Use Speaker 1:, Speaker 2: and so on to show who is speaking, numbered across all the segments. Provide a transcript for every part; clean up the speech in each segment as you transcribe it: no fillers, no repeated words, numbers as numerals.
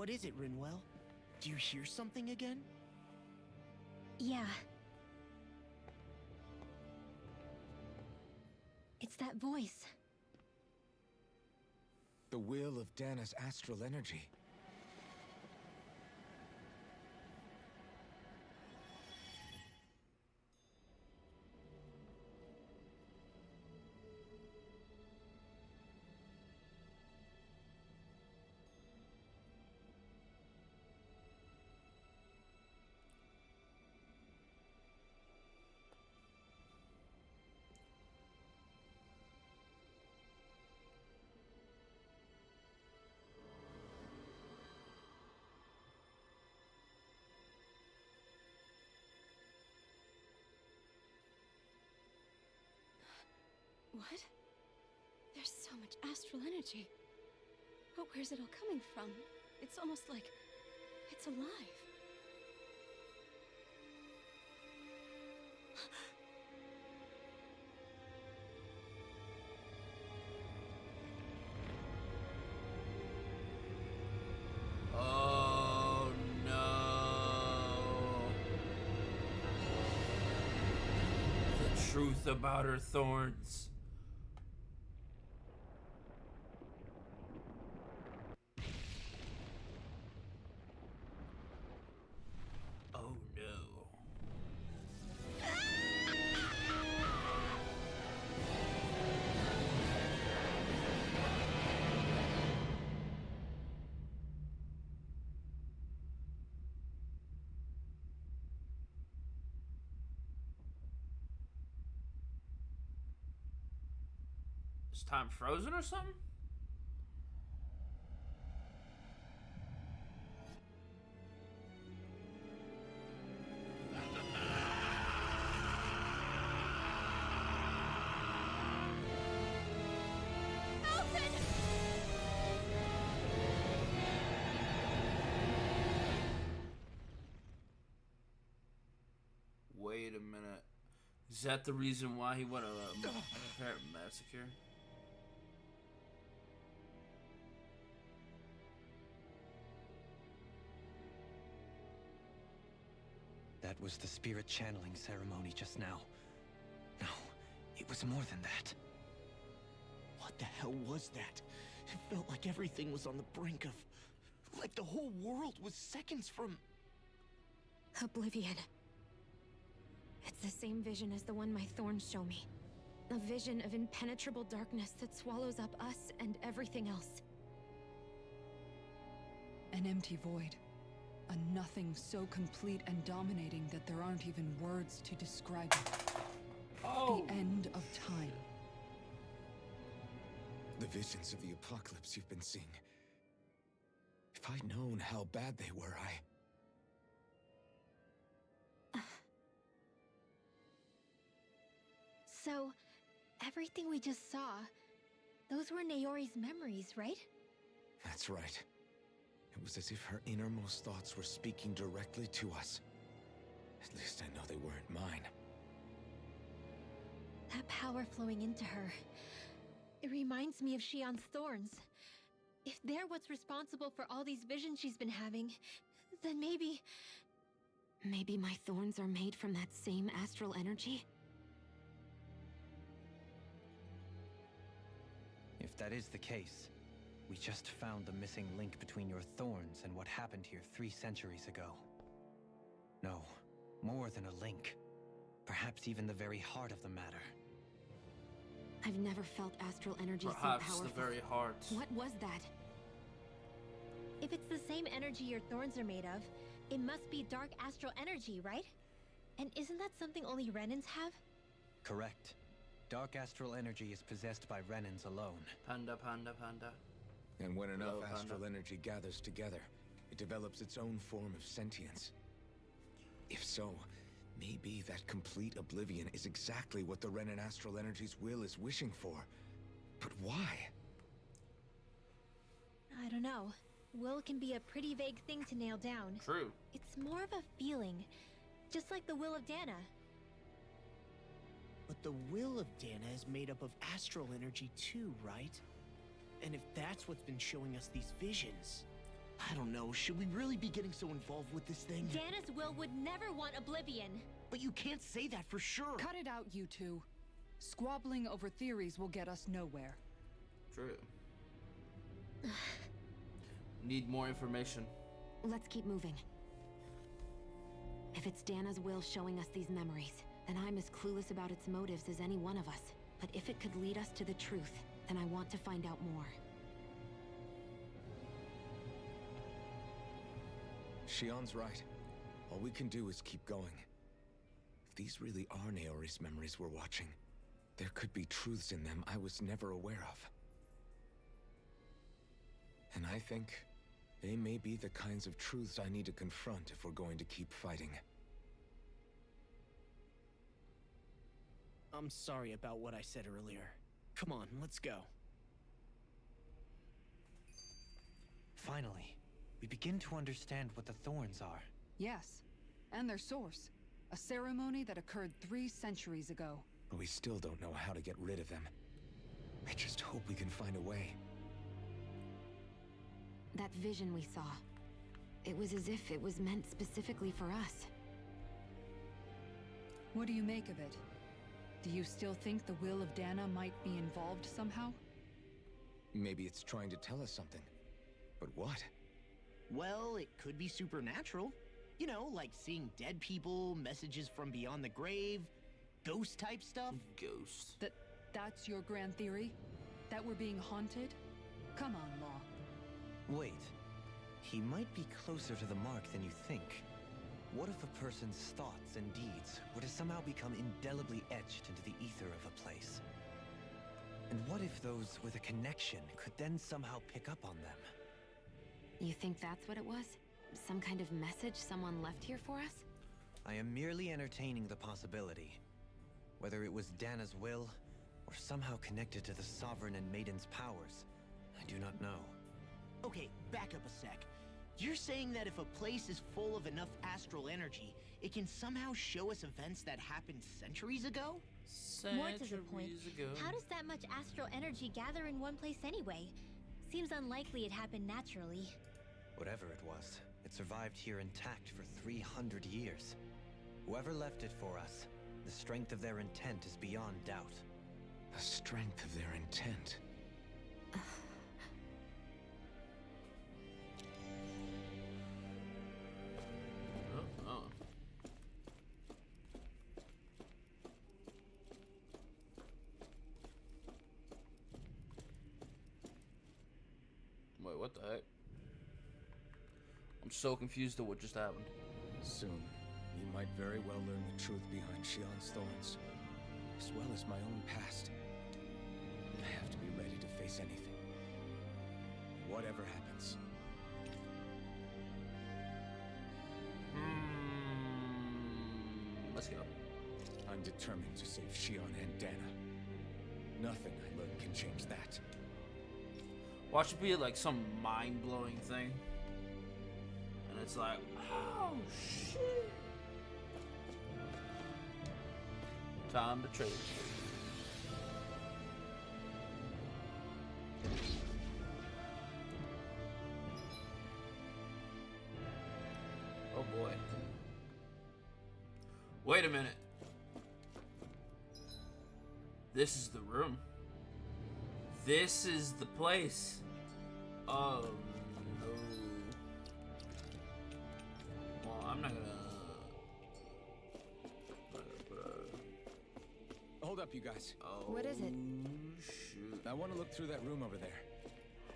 Speaker 1: What is it, Rinwell? Do you hear something again?
Speaker 2: Yeah. It's that voice.
Speaker 3: The will of Dana's astral energy.
Speaker 2: What? There's so much astral energy. But where's it all coming from? It's almost like it's alive.
Speaker 4: Oh no. The truth about her thorns. Oh no. Is time frozen or something? Wait a minute. Is that the reason why he went to parent massacre?
Speaker 5: That was the spirit channeling ceremony just now. No, it was more than that.
Speaker 1: What the hell was that? It felt like everything was on the brink of... like the whole world was seconds from...
Speaker 2: Oblivion. It's the same vision as the one my thorns show me. A vision of impenetrable darkness that swallows up us and everything else.
Speaker 6: An empty void. A nothing so complete and dominating that there aren't even words to describe it.
Speaker 4: Oh!
Speaker 6: The end of time.
Speaker 3: The visions of the apocalypse you've been seeing. If I'd known how bad they were,
Speaker 2: So, everything we just saw, those were Naori's memories, right?
Speaker 3: That's right. It was as if her innermost thoughts were speaking directly to us. At least I know they weren't mine.
Speaker 2: That power flowing into her. It reminds me of Shion's thorns. If they're what's responsible for all these visions she's been having, then maybe... Maybe my thorns are made from that same astral energy?
Speaker 5: If that is the case, we just found the missing link between your thorns and what happened here 3 centuries ago. No, more than a link. Perhaps even the very heart of the matter.
Speaker 2: I've never felt astral energy so
Speaker 4: Perhaps
Speaker 2: powerful.
Speaker 4: the very heart.
Speaker 2: What was that? If it's the same energy your thorns are made of, it must be dark astral energy, right? And isn't that something only Renans have?
Speaker 5: Correct. Dark astral energy is possessed by Renans alone.
Speaker 4: Panda, panda, panda.
Speaker 3: And when enough
Speaker 4: Hello,
Speaker 3: astral
Speaker 4: Panda.
Speaker 3: energy gathers together, it develops its own form of sentience. If so, maybe that complete oblivion is exactly what the Renan astral energy's will is wishing for. But why?
Speaker 2: I don't know. Will can be a pretty vague thing to nail down.
Speaker 4: True.
Speaker 2: It's more of a feeling, just like the will of Dana.
Speaker 1: But the will of Dana is made up of astral energy too, right? And if that's what's been showing us these visions... I don't know, should we really be getting so involved with this thing?
Speaker 2: Dana's will would never want Oblivion.
Speaker 1: But you can't say that for sure.
Speaker 6: Cut it out, you two. Squabbling over theories will get us nowhere.
Speaker 4: True. Need more information.
Speaker 7: Let's keep moving. If it's Dana's will showing us these memories, then I'm as clueless about its motives as any one of us. But if it could lead us to the truth, then I want to find out more.
Speaker 3: Shion's right. All we can do is keep going. If these really are Naori's memories we're watching, there could be truths in them I was never aware of. And I think they may be the kinds of truths I need to confront if we're going to keep fighting.
Speaker 1: I'm sorry about what I said earlier. Come on, let's go.
Speaker 5: Finally, we begin to understand what the Thorns are.
Speaker 6: Yes, and their source. A ceremony that occurred 3 centuries ago.
Speaker 3: But we still don't know how to get rid of them. I just hope we can find a way.
Speaker 7: That vision we saw. It was as if it was meant specifically for us.
Speaker 6: What do you make of it? Do you still think the will of Dana might be involved somehow?
Speaker 3: Maybe it's trying to tell us something. But what?
Speaker 1: Well, it could be supernatural. You know, like seeing dead people, messages from beyond the grave, ghost-type stuff.
Speaker 4: Ghost.
Speaker 6: That's your grand theory? That we're being haunted? Come on, Law.
Speaker 5: Wait, he might be closer to the mark than you think. What if a person's thoughts and deeds were to somehow become indelibly etched into the ether of a place? And what if those with a connection could then somehow pick up on them?
Speaker 7: You think that's what it was? Some kind of message someone left here for us?
Speaker 5: I am merely entertaining the possibility. Whether it was Dana's will, or somehow connected to the Sovereign and Maiden's powers, I do not know.
Speaker 1: Okay, back up a sec. You're saying that if a place is full of enough astral energy, it can somehow show us events that happened centuries ago?
Speaker 2: More to the point,
Speaker 4: Centuries ago.
Speaker 2: how does that much astral energy gather in one place anyway? Seems unlikely it happened naturally.
Speaker 5: Whatever it was, it survived here intact for 300 years. Whoever left it for us, the strength of their intent is beyond doubt.
Speaker 3: The strength of their intent.
Speaker 4: Oh. Wait, what the heck? I'm so confused at what just happened.
Speaker 3: Soon, you might very well learn the truth behind Shion's thorns, as well as my own past. I have to be ready to face anything. Whatever happens.
Speaker 4: Let's go.
Speaker 3: I'm determined to save Shion and Dana. Nothing I learn can change that.
Speaker 4: Watch it be like some mind-blowing thing. And it's like, oh shit. Time to trade. Oh boy. Wait a minute. This is the room. This is the place. Oh no. Well, I'm not gonna put a...
Speaker 3: Hold up, you guys.
Speaker 4: Oh,
Speaker 7: What is it?
Speaker 4: shoot.
Speaker 3: I want to look through that room over there.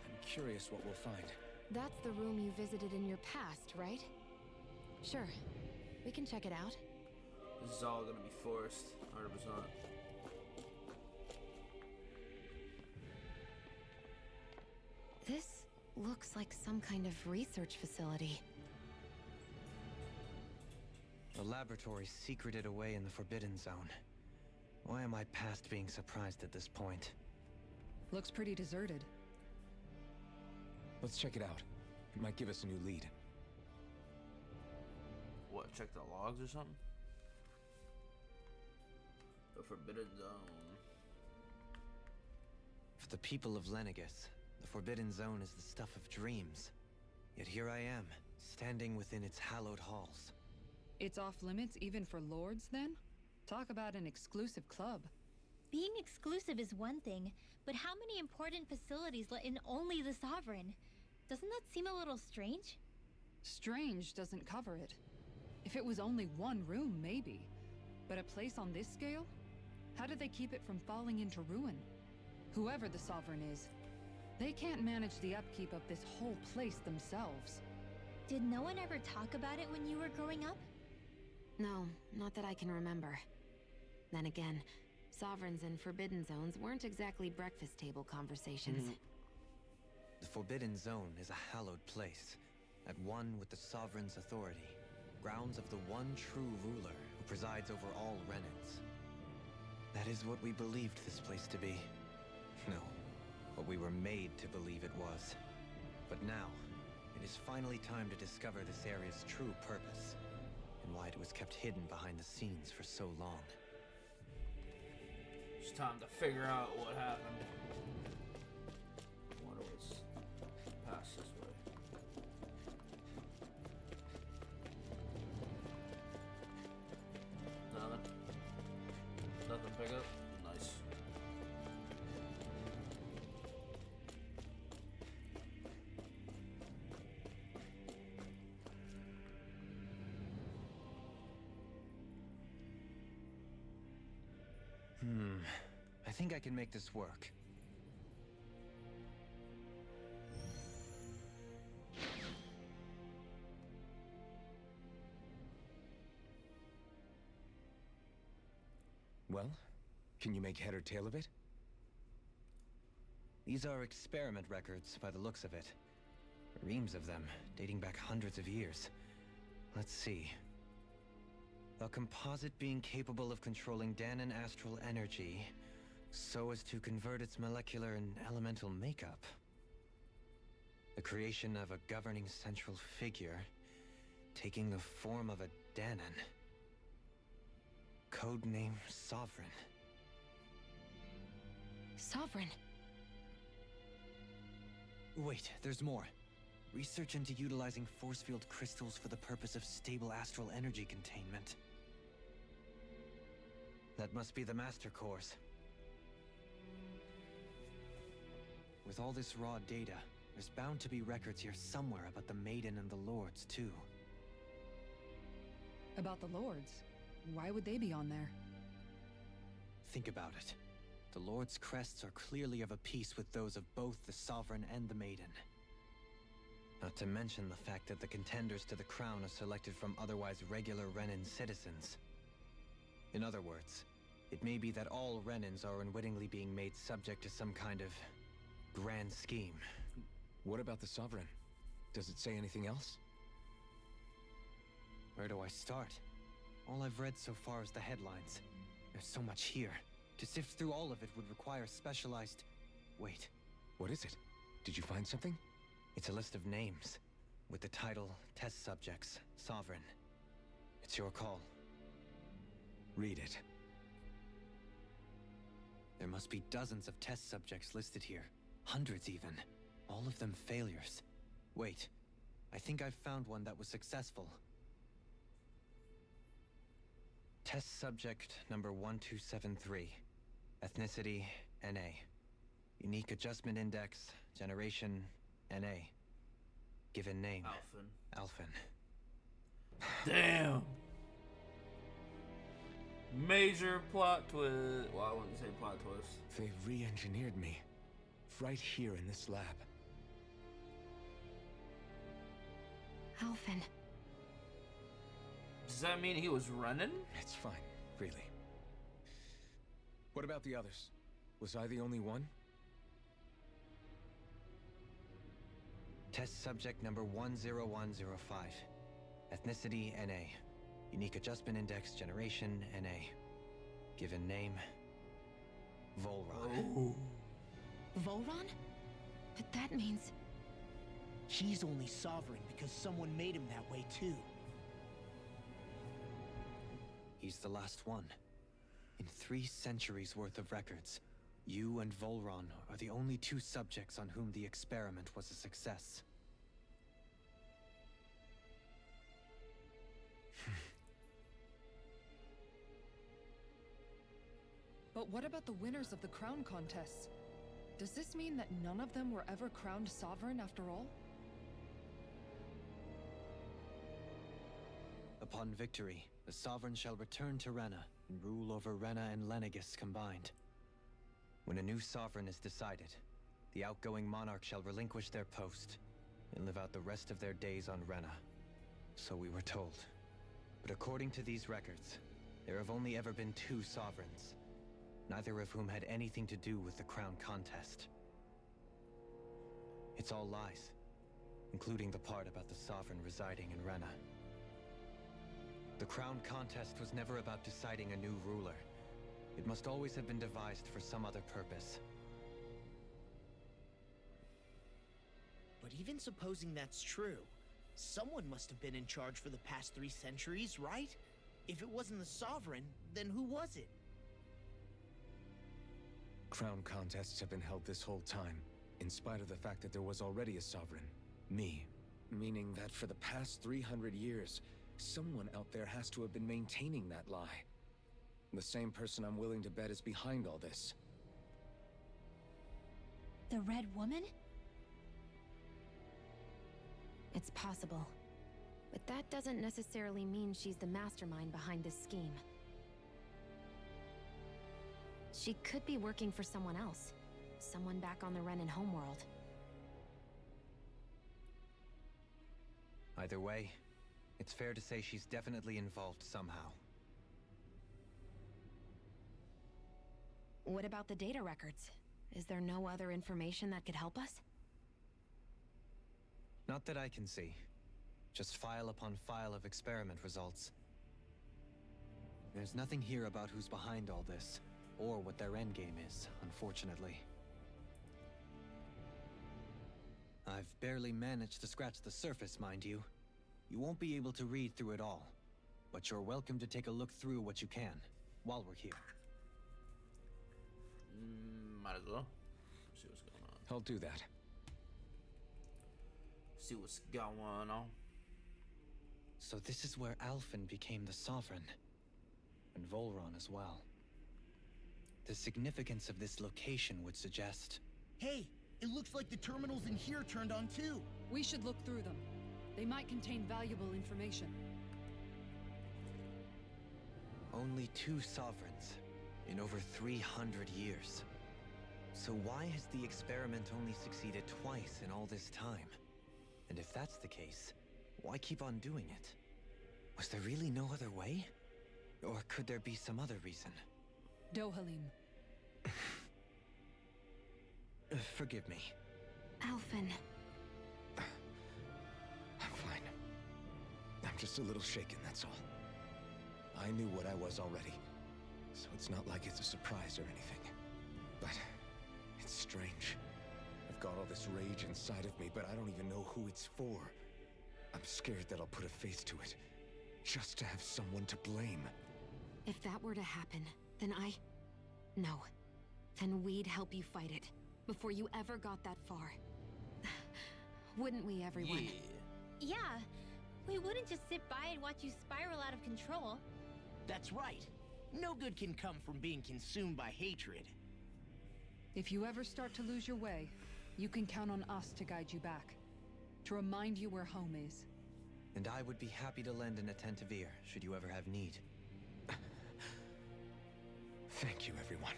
Speaker 3: I'm curious what we'll find.
Speaker 7: That's the room you visited in your past, right? Sure. We can check it out.
Speaker 4: This is all gonna be forced, 100%.
Speaker 7: This looks like some kind of research facility.
Speaker 5: The laboratory secreted away in the Forbidden Zone. Why am I past being surprised at this point?
Speaker 6: Looks pretty deserted.
Speaker 3: Let's check it out. It might give us a new lead.
Speaker 4: What, check the logs or something? The Forbidden Zone.
Speaker 5: For the people of Lenegis, the Forbidden Zone is the stuff of dreams. Yet here I am, standing within its hallowed halls.
Speaker 6: It's off limits even for lords, then? Talk about an exclusive club.
Speaker 2: Being exclusive is one thing, but how many important facilities let in only the Sovereign? Doesn't that seem a little strange?
Speaker 6: Strange doesn't cover it. If it was only one room, maybe. But a place on this scale? How do they keep it from falling into ruin? Whoever the Sovereign is, they can't manage the upkeep of this whole place themselves.
Speaker 2: Did no one ever talk about it when you were growing up?
Speaker 7: No, not that I can remember. Then again, Sovereigns and Forbidden Zones weren't exactly breakfast table conversations.
Speaker 5: The Forbidden Zone is a hallowed place, at one with the Sovereign's authority, grounds of the one true ruler who presides over all Renans. That is what we believed this place to be. No, what we were made to believe it was. But now, it is finally time to discover this area's true purpose, and why it was kept hidden behind the scenes for so long.
Speaker 4: It's time to figure out what happened. What was past this way? Nothing. Nothing pick up. Nice.
Speaker 5: I think I can make this work.
Speaker 3: Well, can you make head or tail of it?
Speaker 5: These are experiment records, by the looks of it. Reams of them, dating back hundreds of years. Let's see. A composite being capable of controlling Dahnan astral energy, so as to convert its molecular and elemental makeup. The creation of a governing central figure, taking the form of a Dahnan. Codename Sovereign.
Speaker 7: Sovereign.
Speaker 5: Wait, there's more. Research into utilizing force field crystals for the purpose of stable astral energy containment. That must be the Master Cores. With all this raw data, there's bound to be records here somewhere about the Maiden and the Lords, too.
Speaker 6: About the lords? Why would they be on there?
Speaker 5: Think about it. The Lord's crests are clearly of a piece with those of both the Sovereign and the Maiden. Not to mention the fact that the contenders to the crown are selected from otherwise regular Renan citizens. In other words, it may be that all Renans are unwittingly being made subject to some kind of grand scheme.
Speaker 3: What about the Sovereign? Does it say anything else?
Speaker 5: Where do I start? All I've read so far is the headlines. There's so much here. To sift through all of it would require specialized... Wait.
Speaker 3: What is it? Did you find something?
Speaker 5: It's a list of names, with the title, Test Subjects, Sovereign. It's your call.
Speaker 3: Read it.
Speaker 5: There must be dozens of test subjects listed here. Hundreds even. All of them failures. Wait, I think I've found one that was successful. Test subject number 1273. Ethnicity, NA. Unique Adjustment Index, Generation, NA. Given name, Alphen.
Speaker 4: Damn. Major plot twist. Well, I wouldn't say plot twist.
Speaker 3: They re-engineered me. Right here in this lab.
Speaker 7: Alphen.
Speaker 4: Does that mean he was running?
Speaker 3: It's fine, really. What about the others? Was I the only one?
Speaker 5: Test subject number 10105. Ethnicity, NA. Unique Adjustment Index, Generation, NA. Given name, Volron.
Speaker 4: Oh.
Speaker 7: Volron? But that means...
Speaker 1: He's only sovereign because someone made him that way too.
Speaker 5: He's the last one. In 3 centuries worth of records, you and Volron are the only 2 subjects on whom the experiment was a success.
Speaker 6: But what about the winners of the crown contests? Does this mean that none of them were ever crowned sovereign after all?
Speaker 5: Upon victory, the Sovereign shall return to Rena and rule over Rena and Lenegis combined. When a new Sovereign is decided, the outgoing monarch shall relinquish their post and live out the rest of their days on Rena. So we were told. But according to these records, there have only ever been 2 Sovereigns, neither of whom had anything to do with the crown contest. It's all lies, including the part about the Sovereign residing in Rena. The crown contest was never about deciding a new ruler. It must always have been devised for some other purpose.
Speaker 1: But even supposing that's true, someone must have been in charge for the past 3 centuries, right? If it wasn't the Sovereign, then who was it?
Speaker 3: Crown contests have been held this whole time, in spite of the fact that there was already a Sovereign. Me. Meaning that for the past 300 years, someone out there has to have been maintaining that lie. The same person I'm willing to bet is behind all this.
Speaker 2: The Red Woman?
Speaker 7: It's possible. But that doesn't necessarily mean she's the mastermind behind this scheme. She could be working for someone else. Someone back on the Renan homeworld.
Speaker 5: Either way, it's fair to say she's definitely involved somehow.
Speaker 7: What about the data records? Is there no other information that could help us?
Speaker 5: Not that I can see. Just file upon file of experiment results. There's nothing here about who's behind all this, or what their endgame is, unfortunately. I've barely managed to scratch the surface, mind you. You won't be able to read through it all, but you're welcome to take a look through what you can, while we're here.
Speaker 4: Might as well. See what's going on.
Speaker 3: I'll do that.
Speaker 4: See what's going on.
Speaker 5: So this is where Alphen became the Sovereign, and Volron as well. The significance of this location would suggest...
Speaker 1: Hey, it looks like the terminals in here turned on too.
Speaker 6: We should look through them. They might contain valuable information.
Speaker 5: Only 2 Sovereigns in over 300 years. So why has the experiment only succeeded twice in all this time? And if that's the case, why keep on doing it? Was there really no other way? Or could there be some other reason?
Speaker 6: Dohalim.
Speaker 5: Forgive me.
Speaker 7: Alphen.
Speaker 3: I'm fine. I'm just a little shaken, that's all. I knew what I was already, so it's not like it's a surprise or anything. But it's strange. I've got all this rage inside of me, but I don't even know who it's for. I'm scared that I'll put a face to it, just to have someone to blame.
Speaker 7: If that were to happen, then No. Then we'd help you fight it, before you ever got that far. Wouldn't we, everyone?
Speaker 4: Yeah.
Speaker 2: Yeah. We wouldn't just sit by and watch you spiral out of control.
Speaker 1: That's right. No good can come from being consumed by hatred.
Speaker 6: If you ever start to lose your way, you can count on us to guide you back. To remind you where home is.
Speaker 5: And I would be happy to lend an attentive ear, should you ever have need.
Speaker 3: Thank you, everyone.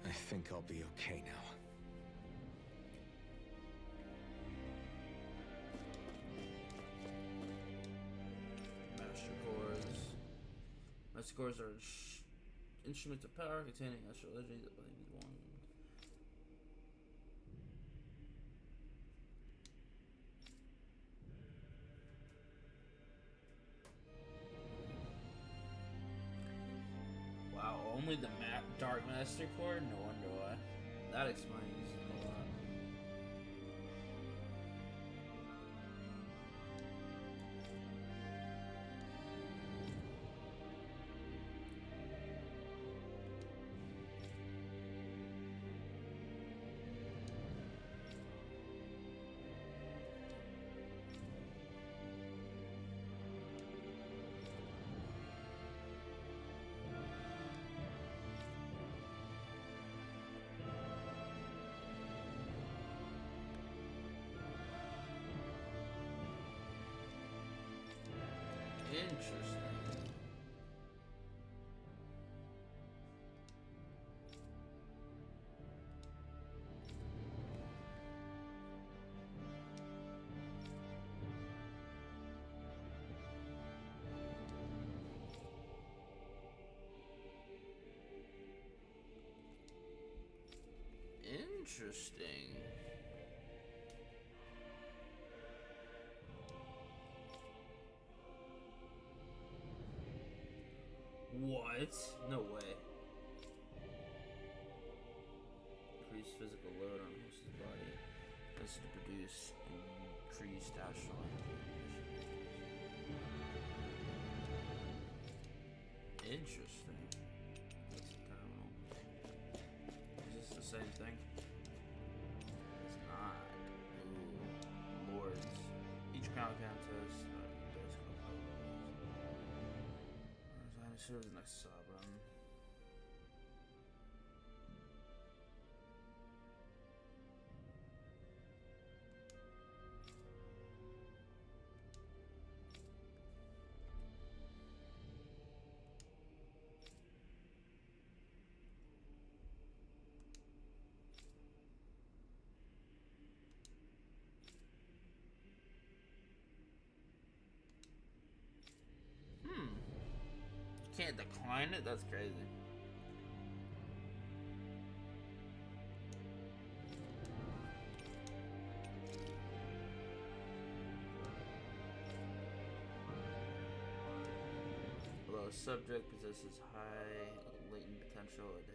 Speaker 3: I think I'll be okay now.
Speaker 4: Master cores. Master cores are instruments of power containing astral energy that belongs to one. Wow, only the Dark Master core? No wonder why. That explains a lot. Interesting. Interesting. What? No way. Increase physical load on host's body. This to produce increased astral energy. Interesting. That's a terminal. Is this the same thing? It's not. Ooh. Lords. Each crown contest. Serves next sovereign. Can't decline it? That's crazy. Although a subject possesses high latent potential, it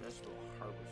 Speaker 4: Ancestral Harvester.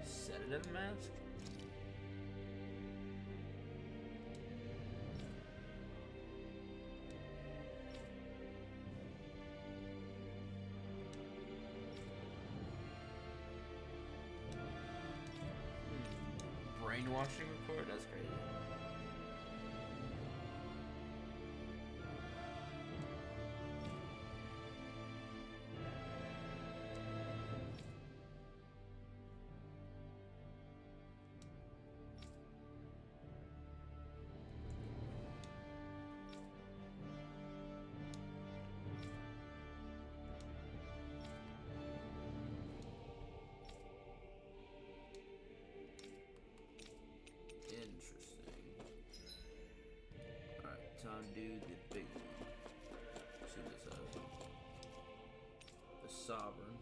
Speaker 4: Sedative mask? Brainwashing report? That's crazy. Do the big one. Let's see what this says. The Sovereign.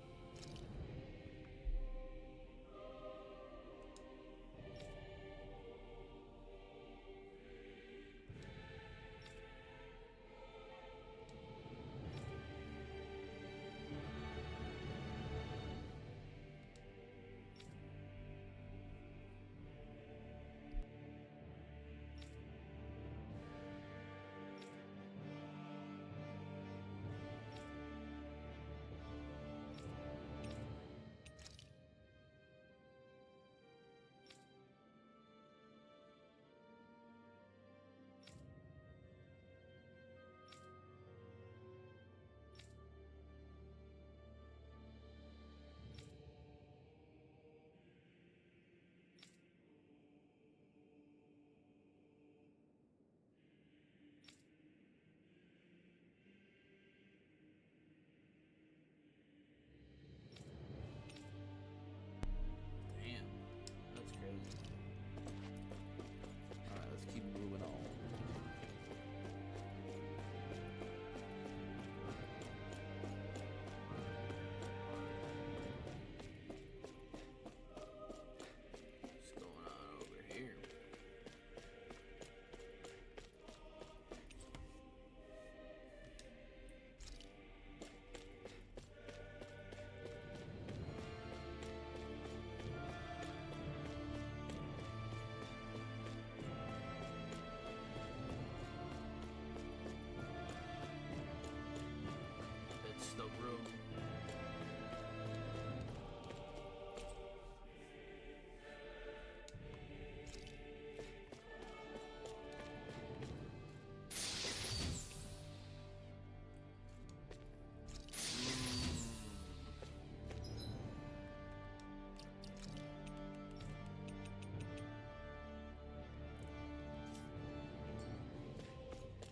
Speaker 4: messed up room.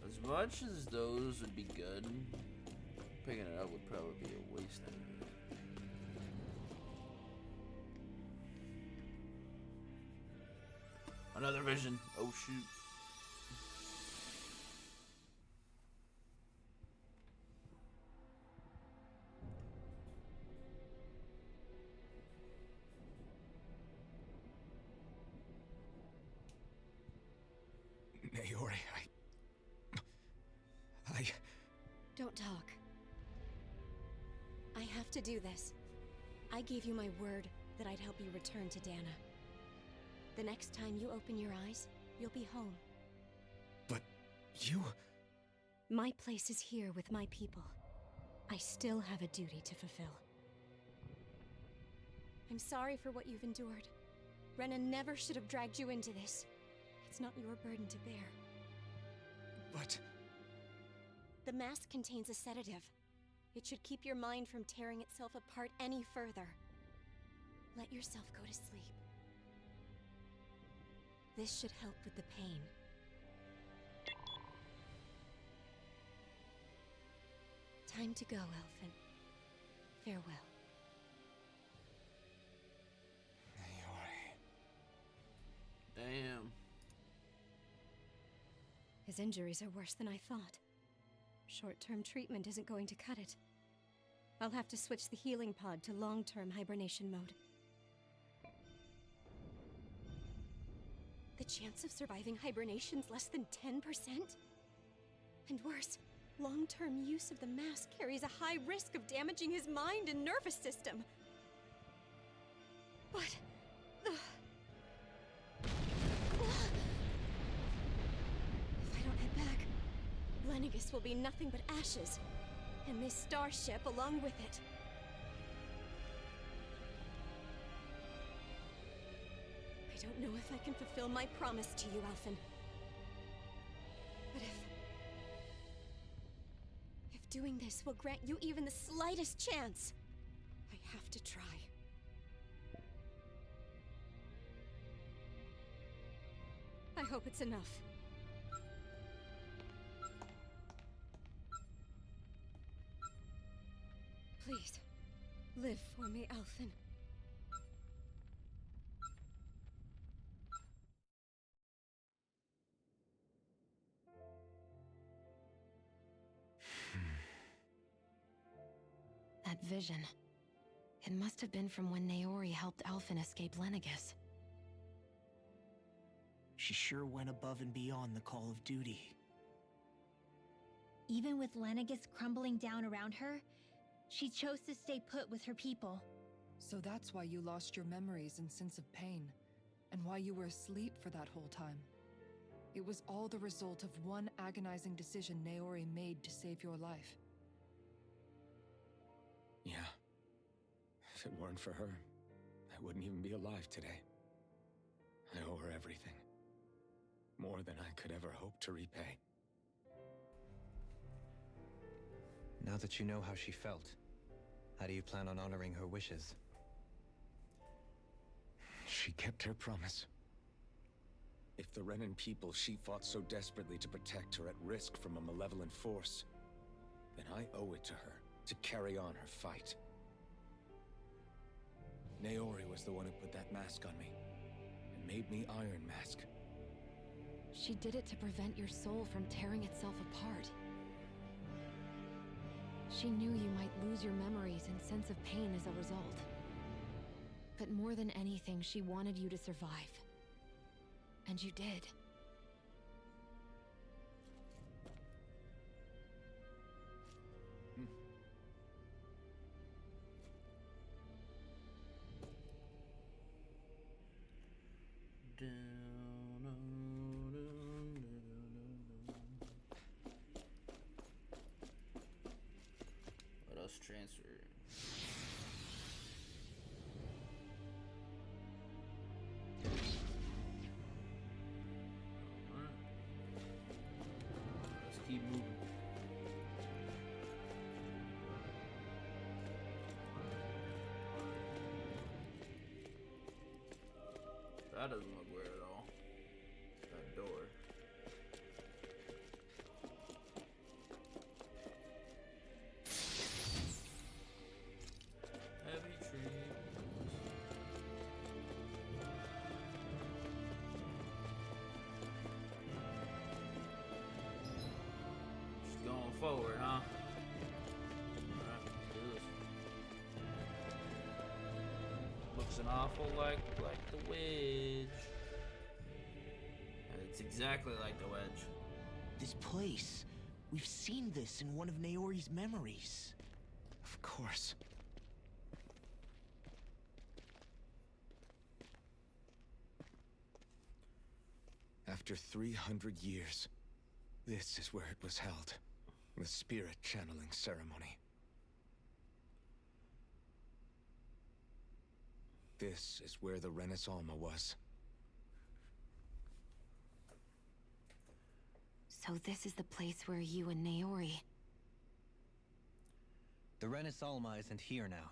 Speaker 4: As much as those would be good, picking it up would probably be a waste of it. Another vision. Oh shoot.
Speaker 3: Naori,
Speaker 7: Don't talk. I have to do this. I gave you my word that I'd help you return to Dana. The next time you open your eyes, you'll be home.
Speaker 3: But you...
Speaker 7: My place is here with my people. I still have a duty to fulfill. I'm sorry for what you've endured. Renan never should have dragged you into this. It's not your burden to bear.
Speaker 3: But...
Speaker 7: The mask contains a sedative. It should keep your mind from tearing itself apart any further. Let yourself go to sleep. This should help with the pain. Time to go, Elfin. Farewell.
Speaker 3: Naori...
Speaker 4: Damn.
Speaker 7: His injuries are worse than I thought. Short-term treatment isn't going to cut it. I'll have to switch the healing pod to long-term hibernation mode. The chance of surviving hibernation's less than 10%? And worse, long-term use of the mask carries a high risk of damaging his mind and nervous system. But... If I don't head back, Lenegis will be nothing but ashes, and this starship along with it. I don't know if I can fulfill my promise to you, Alphen. But if doing this will grant you even the slightest chance, I have to try. I hope it's enough. Please, live for me, Alphen. That vision. It must have been from when Naori helped Alphen escape Lenegis.
Speaker 1: She sure went above and beyond the call of duty.
Speaker 2: Even with Lenegis crumbling down around her, she chose to stay put with her people.
Speaker 6: So that's why you lost your memories and sense of pain, and why you were asleep for that whole time. It was all the result of one agonizing decision Naori made to save your life.
Speaker 3: Yeah. If it weren't for her, I wouldn't even be alive today. I owe her everything. More than I could ever hope to repay.
Speaker 5: Now that you know how she felt, how do you plan on honoring her wishes?
Speaker 3: She kept her promise. If the Renan people she fought so desperately to protect are at risk from a malevolent force, then I owe it to her to carry on her fight. Naori was the one who put that mask on me, and made me Iron Mask.
Speaker 7: She did it to prevent your soul from tearing itself apart. She knew you might lose your memories and sense of pain as a result. But more than anything, she wanted you to survive. And you did.
Speaker 4: What else Must transfer. Alright. Let's keep moving. That doesn't look weird at all. That door. Heavy tree. Just going forward, huh? Alright, let's do this. Looks an awful like the wedge. And it's exactly like the wedge.
Speaker 1: This place. We've seen this in one of Naori's memories.
Speaker 3: Of course. After 300 years, this is where it was held. The spirit channeling ceremony. This is where the Renis Alma was.
Speaker 7: So this is the place where you and Naori...
Speaker 5: The Renis Alma isn't here now.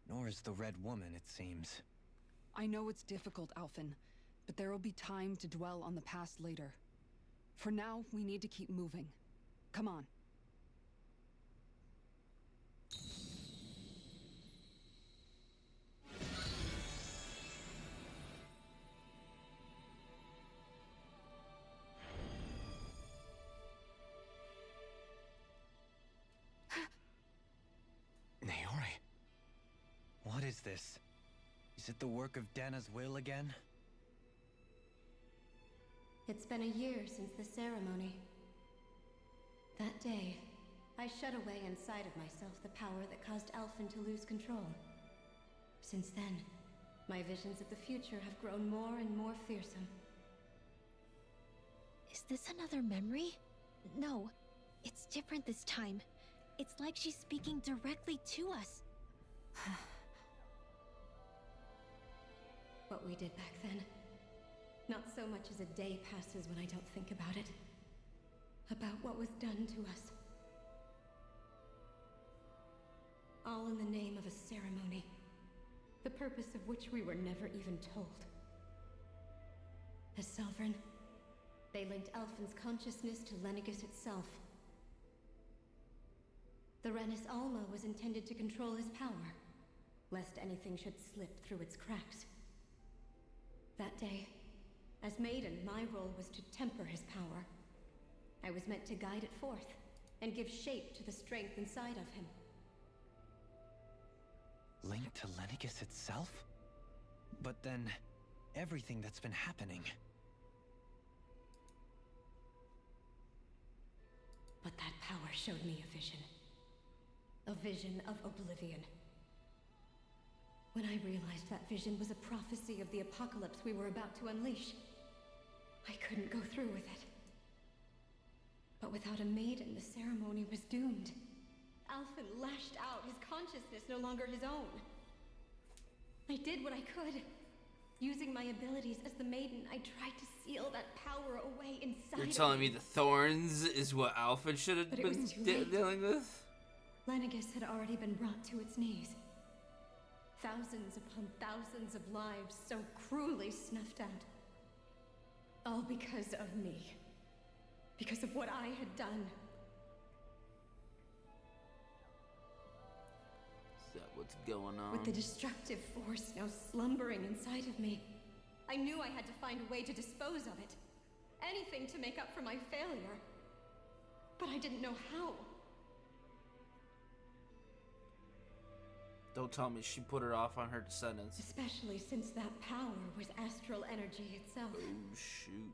Speaker 5: Nor is the Red Woman, it seems.
Speaker 6: I know it's difficult, Alphen, but there will be time to dwell on the past later. For now, we need to keep moving. Come on.
Speaker 3: Naori?
Speaker 5: What is this? Is it the work of Dana's will again?
Speaker 8: It's been a year since the ceremony. That day, I shut away inside of myself the power that caused Alphen to lose control. Since then, my visions of the future have grown more and more fearsome.
Speaker 2: Is this another memory? No, it's different this time. It's like she's speaking directly to us.
Speaker 8: What we did back then. Not so much as a day passes when I don't think about it. About what was done to us. All in the name of a ceremony. The purpose of which we were never even told. As Sovereign, they linked Alphen's consciousness to Lenegis itself. The Renis Alma was intended to control his power, lest anything should slip through its cracks. That day, as Maiden, my role was to temper his power. I was meant to guide it forth, and give shape to the strength inside of him.
Speaker 5: Linked to Lenegis itself? But then, everything that's been happening...
Speaker 8: But that power showed me a vision. A vision of oblivion. When I realized that vision was a prophecy of the apocalypse we were about to unleash, I couldn't go through with it. But without a maiden, the ceremony was doomed. Alphen lashed out, his consciousness no longer his own. I did what I could. Using my abilities as the maiden, I tried to seal that power away inside
Speaker 4: You're telling me the thorns is what Alphen should have
Speaker 8: But it
Speaker 4: been
Speaker 8: was too late.
Speaker 4: dealing with?
Speaker 8: Lenegis had already been brought to its knees. Thousands upon thousands of lives so cruelly snuffed out. All because of me. Because of what I had done.
Speaker 4: Is that what's going on?
Speaker 8: With the destructive force now slumbering inside of me, I knew I had to find a way to dispose of it. Anything to make up for my failure. But I didn't know how.
Speaker 4: Don't tell me she put it off on her descendants.
Speaker 8: Especially since that power was astral energy itself.
Speaker 4: Oh, shoot.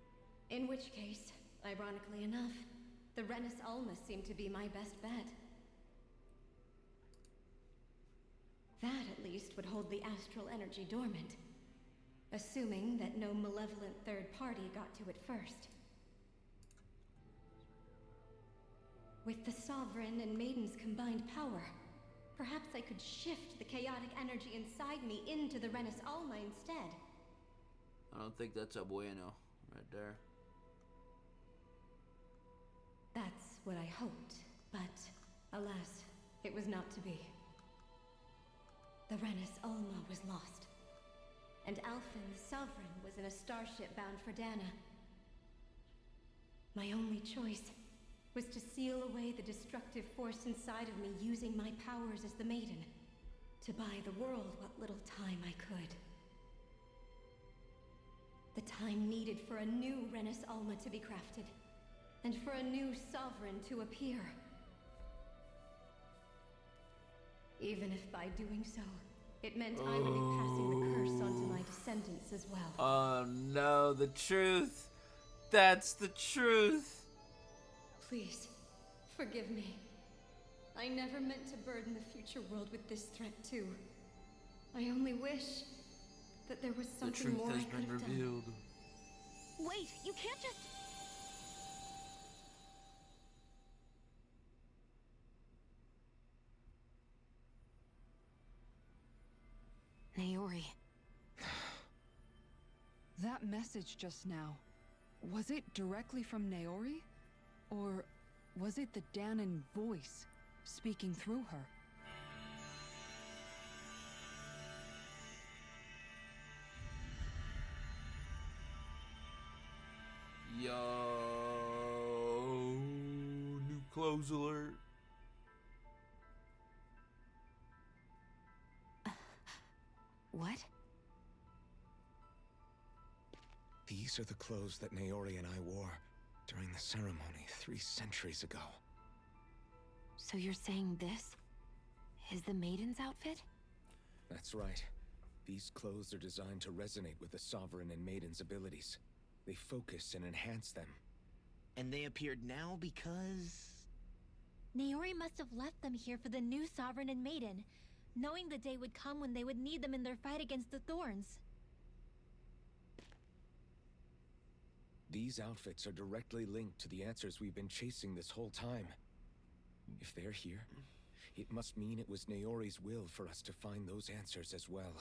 Speaker 8: In which case, ironically enough, the Renis Alma seemed to be my best bet. That, at least, would hold the astral energy dormant. Assuming that no malevolent third party got to it first. With the Sovereign and Maiden's combined power, Perhaps I could shift the chaotic energy inside me into the Renis Alma instead.
Speaker 4: I don't think that's a bueno right there.
Speaker 8: That's what I hoped, but alas, it was not to be. The Renis Alma was lost, and Alphen the Sovereign was in a starship bound for Dana. My only choice was to seal away the destructive force inside of me using my powers as the Maiden, to buy the world what little time I could. The time needed for a new Renis Alma to be crafted, and for a new Sovereign to appear. Even if by doing so, it meant I would be passing the curse on to my descendants as well.
Speaker 4: Oh no, the truth. That's the truth.
Speaker 8: Please, forgive me. I never meant to burden the future world with this threat too. I only wish that there was
Speaker 4: The
Speaker 8: something
Speaker 4: truth
Speaker 8: more
Speaker 4: has
Speaker 8: I could
Speaker 4: been
Speaker 8: have done.
Speaker 4: revealed.
Speaker 2: Wait, you can't just...
Speaker 7: Naori.
Speaker 6: That message just now, was it directly from Naori? Or was it the Dahnan voice speaking through her?
Speaker 4: Yo, new clothes alert.
Speaker 7: What?
Speaker 3: These are the clothes that Naori and I wore during the ceremony 3 centuries ago.
Speaker 7: So you're saying this is the Maiden's outfit?
Speaker 3: That's right. These clothes are designed to resonate with the Sovereign and Maiden's abilities. They focus and enhance them.
Speaker 1: And they appeared now because...
Speaker 2: Naori must have left them here for the new Sovereign and Maiden, knowing the day would come when they would need them in their fight against the Thorns.
Speaker 3: These outfits are directly linked to the answers we've been chasing this whole time. If they're here, it must mean it was Naori's will for us to find those answers as well.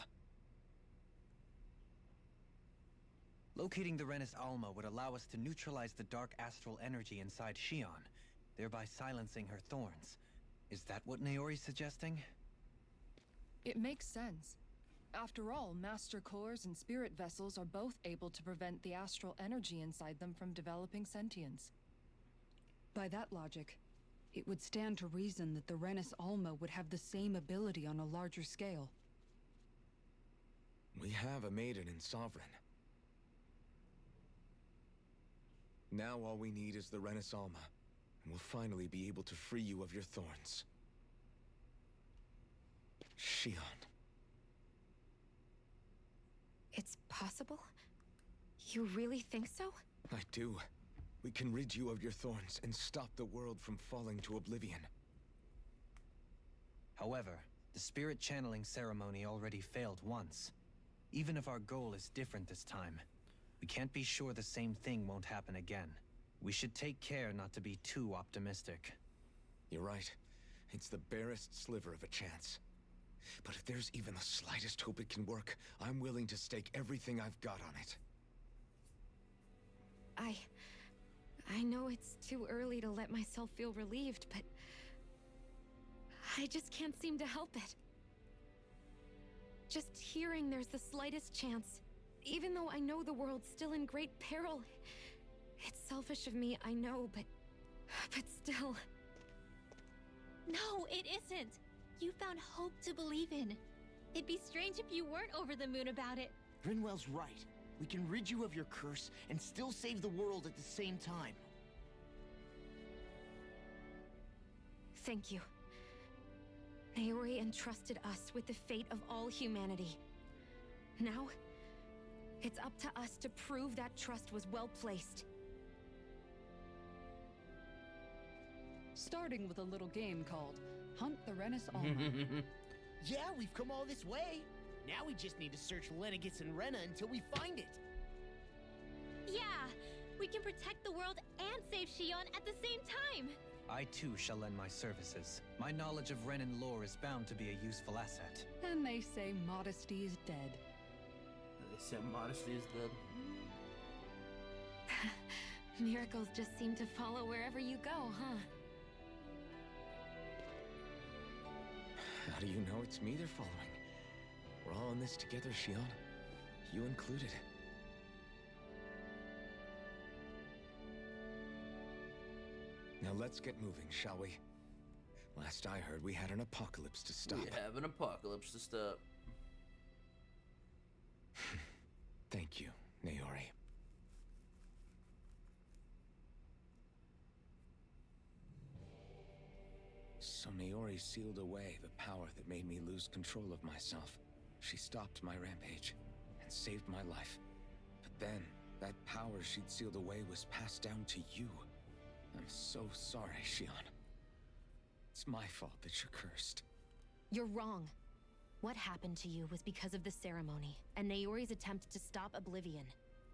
Speaker 5: Locating the Renis Alma would allow us to neutralize the dark astral energy inside Shion, thereby silencing her thorns. Is that what Naori's suggesting?
Speaker 6: It makes sense. After all, Master Cores and Spirit Vessels are both able to prevent the astral energy inside them from developing sentience. By that logic, it would stand to reason that the Renis Alma would have the same ability on a larger scale.
Speaker 3: We have a Maiden and Sovereign. Now all we need is the Renis Alma, and we'll finally be able to free you of your thorns. Shion.
Speaker 7: It's possible? You really think so?
Speaker 3: I do. We can rid you of your thorns and stop the world from falling to oblivion.
Speaker 5: However, the spirit channeling ceremony already failed once. Even if our goal is different this time, we can't be sure the same thing won't happen again. We should take care not to be too optimistic.
Speaker 3: You're right. It's the barest sliver of a chance. But if there's even the slightest hope it can work, I'm willing to stake everything I've got on it.
Speaker 7: I know it's too early to let myself feel relieved, but I just can't seem to help it. Just hearing there's the slightest chance, even though I know the world's still in great peril. It's selfish of me, I know, but still.
Speaker 2: No, it isn't! You found hope to believe in. It'd be strange if you weren't over the moon about it.
Speaker 1: Rinwell's right. We can rid you of your curse and still save the world at the same time.
Speaker 7: Thank you. Naori entrusted us with the fate of all humanity. Now, it's up to us to prove that trust was well placed.
Speaker 6: Starting with a little game called Hunt the Renis Alma.
Speaker 1: Yeah, we've come all this way. Now we just need to search Lenegis and Rena until we find it.
Speaker 2: Yeah! We can protect the world and save Shion at the same time!
Speaker 5: I too shall lend my services. My knowledge of Renan lore is bound to be a useful asset.
Speaker 6: And they say modesty is dead.
Speaker 4: They said modesty is dead.
Speaker 7: Miracles just seem to follow wherever you go, huh?
Speaker 3: How do you know it's me they're following? We're all in this together, Shion. You included. Now let's get moving, shall we? Last I heard, we had an apocalypse to stop.
Speaker 4: We have an apocalypse to stop.
Speaker 3: Thank you, Naori. So Naori sealed away the power that made me lose control of myself. She stopped my rampage and saved my life. But then, that power she'd sealed away was passed down to you. I'm so sorry, Shion. It's my fault that you're cursed.
Speaker 7: You're wrong. What happened to you was because of the ceremony, and Naori's attempt to stop Oblivion.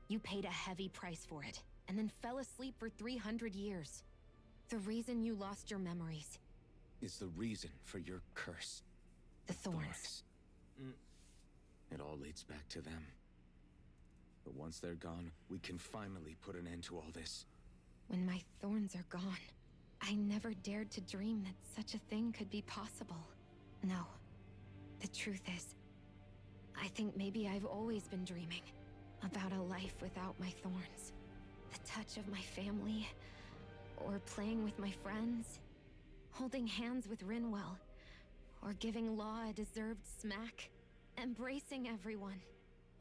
Speaker 7: You paid a heavy price for it, and then fell asleep for 300 years. The reason you lost your memories
Speaker 3: Is the reason for your curse.
Speaker 7: the thorns.
Speaker 3: It all leads back to them. But once they're gone, we can finally put an end to all this.
Speaker 7: When my thorns are gone, I never dared to dream that such a thing could be possible. No. The truth is, I think maybe I've always been dreaming about a life without my thorns. The touch of my family, or playing with my friends, holding hands with Rinwell, or giving Law a deserved smack, embracing everyone.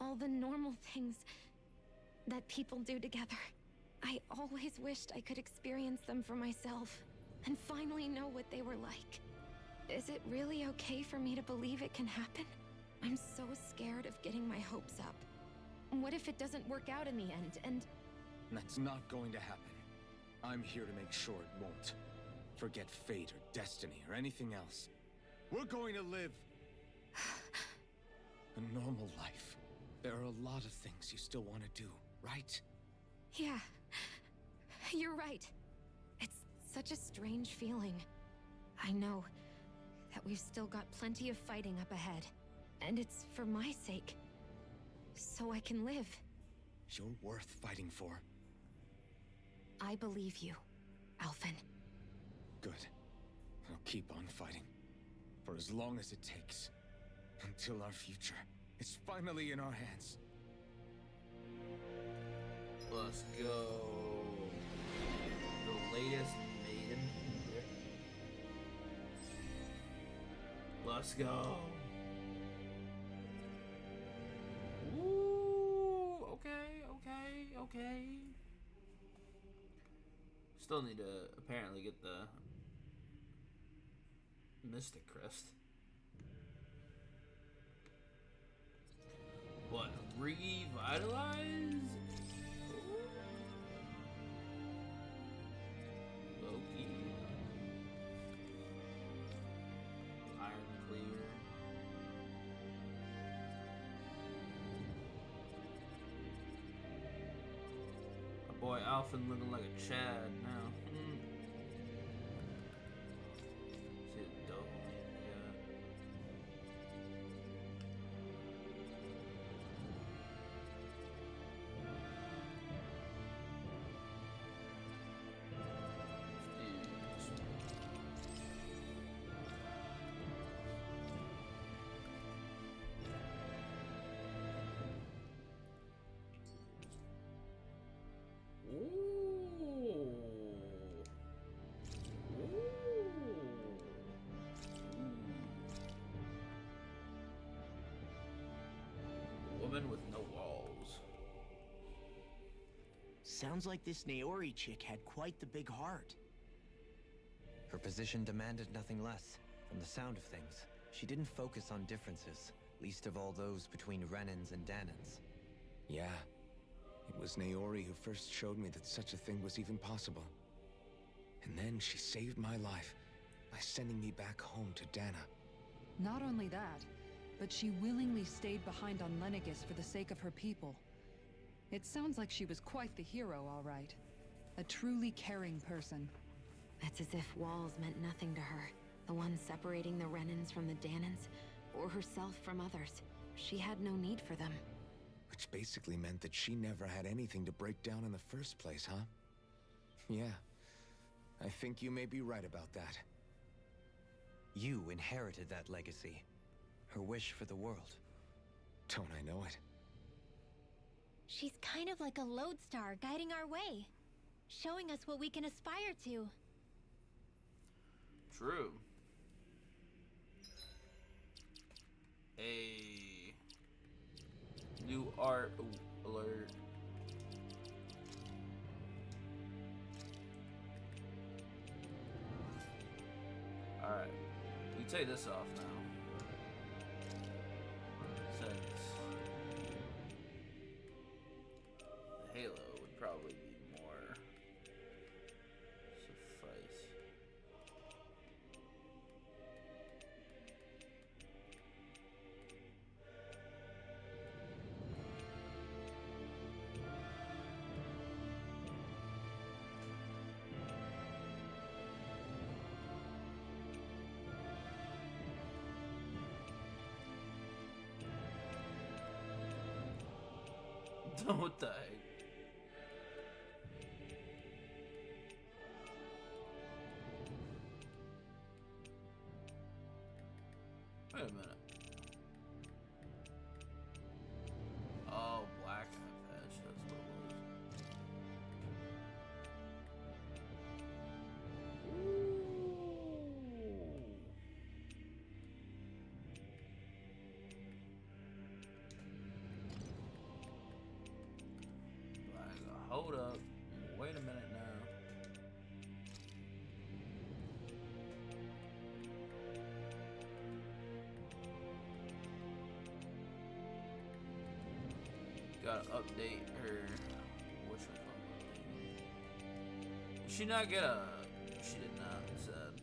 Speaker 7: All the normal things that people do together. I always wished I could experience them for myself, and finally know what they were like. Is it really okay for me to believe it can happen? I'm so scared of getting my hopes up. What if it doesn't work out in the end, and...
Speaker 3: That's not going to happen. I'm here to make sure it won't. Forget fate or destiny or anything else. We're going to live a normal life. There are a lot of things you still want to do, right?
Speaker 7: Yeah, you're right. It's such a strange feeling. I know that we've still got plenty of fighting up ahead, and it's for my sake, so I can live.
Speaker 3: You're worth fighting for.
Speaker 7: I believe you, Alphen.
Speaker 3: Good. I'll keep on fighting. For as long as it takes. Until our future is finally in our hands.
Speaker 4: Let's go. The latest maiden here. Let's go. Ooh, okay. Still need to apparently get the Mystic Crest. What? Revitalize? Loki. Iron Clear. My boy Alphen looking like a Chad now. See a dope. Yeah. Woman with no walls.
Speaker 1: Sounds like this Naori chick had quite the big heart.
Speaker 5: Her position demanded nothing less. From the sound of things, she didn't focus on differences, least of all those between Renans and Danans.
Speaker 3: Yeah. It was Naori who first showed me that such a thing was even possible. And then she saved my life by sending me back home to Dana.
Speaker 6: Not only that, but she willingly stayed behind on Lenegis for the sake of her people. It sounds like she was quite the hero, all right. A truly caring person.
Speaker 7: It's as if walls meant nothing to her. The ones separating the Renans from the Danans, or herself from others. She had no need for them.
Speaker 3: Which basically meant that she never had anything to break down in the first place, huh? Yeah. I think you may be right about that.
Speaker 5: You inherited that legacy. Her wish for the world.
Speaker 3: Don't I know it?
Speaker 2: She's kind of like a lodestar guiding our way, showing us what we can aspire to.
Speaker 4: True. A new art alert. Alright. We take this off now. Since the halo would probably be more suffice. Don't die. Wait a minute. Oh, black eye patch. That's what it was. Hold up. Wait a minute now. Gotta update her. Which one? Did she not get a... She did not, sad.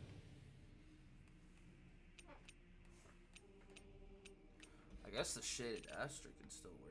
Speaker 4: I guess the shaded asterisk can still work.